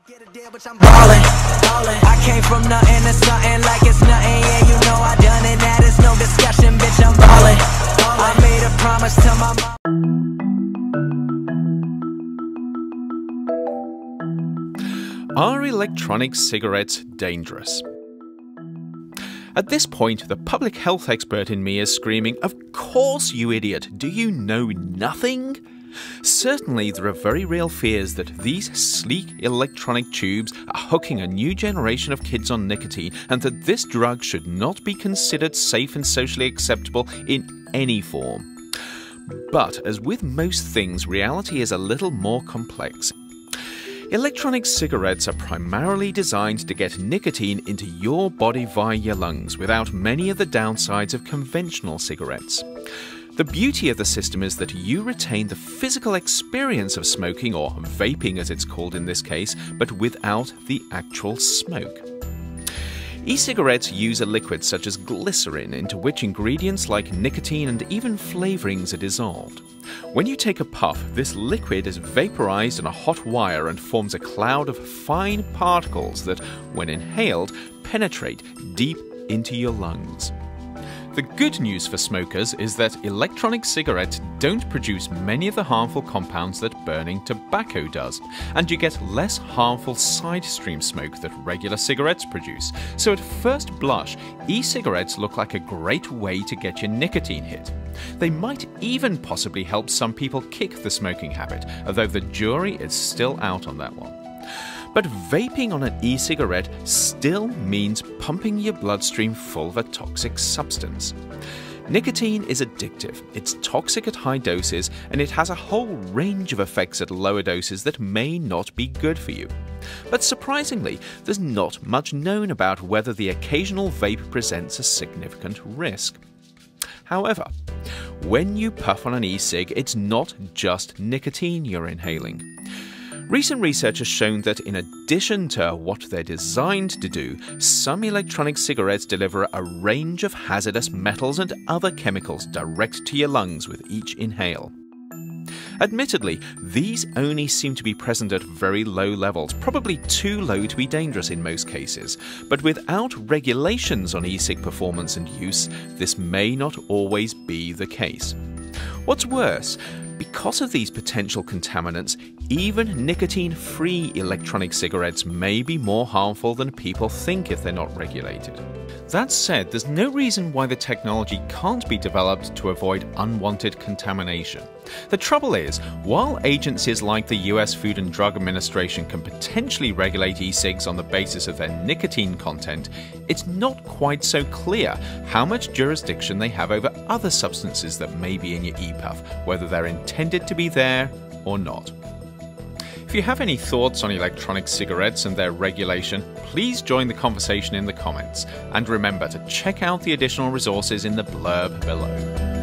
Get a deal, but I'm ballin'. I came from nothing to something like it's nothing. Yeah, you know I done it. That is no discussion, bitch. I'm ballin'. I made a promise to my mom. Are electronic cigarettes dangerous? At this point, the public health expert in me is screaming, "Of course, you idiot! Do you know nothing?" Certainly, there are very real fears that these sleek electronic tubes are hooking a new generation of kids on nicotine, and that this drug should not be considered safe and socially acceptable in any form. But, as with most things, reality is a little more complex. Electronic cigarettes are primarily designed to get nicotine into your body via your lungs, without many of the downsides of conventional cigarettes. The beauty of the system is that you retain the physical experience of smoking, or vaping as it's called in this case, but without the actual smoke. E-cigarettes use a liquid such as glycerin, into which ingredients like nicotine and even flavorings are dissolved. When you take a puff, this liquid is vaporized on a hot wire and forms a cloud of fine particles that, when inhaled, penetrate deep into your lungs. The good news for smokers is that electronic cigarettes don't produce many of the harmful compounds that burning tobacco does, and you get less harmful side stream smoke that regular cigarettes produce. So at first blush, e-cigarettes look like a great way to get your nicotine hit. They might even possibly help some people kick the smoking habit, although the jury is still out on that one. But vaping on an e-cigarette still means pumping your bloodstream full of a toxic substance. Nicotine is addictive, it's toxic at high doses, and it has a whole range of effects at lower doses that may not be good for you. But surprisingly, there's not much known about whether the occasional vape presents a significant risk. However, when you puff on an e-cig, it's not just nicotine you're inhaling. Recent research has shown that in addition to what they're designed to do, some electronic cigarettes deliver a range of hazardous metals and other chemicals direct to your lungs with each inhale. Admittedly, these only seem to be present at very low levels, probably too low to be dangerous in most cases, but without regulations on e-cig performance and use, this may not always be the case. What's worse, because of these potential contaminants, even nicotine-free electronic cigarettes may be more harmful than people think if they're not regulated. That said, there's no reason why the technology can't be developed to avoid unwanted contamination. The trouble is, while agencies like the US Food and Drug Administration can potentially regulate e-cigs on the basis of their nicotine content, it's not quite so clear how much jurisdiction they have over other substances that may be in your e-puff, whether they're intended to be there or not. If you have any thoughts on electronic cigarettes and their regulation, please join the conversation in the comments. And remember to check out the additional resources in the blurb below.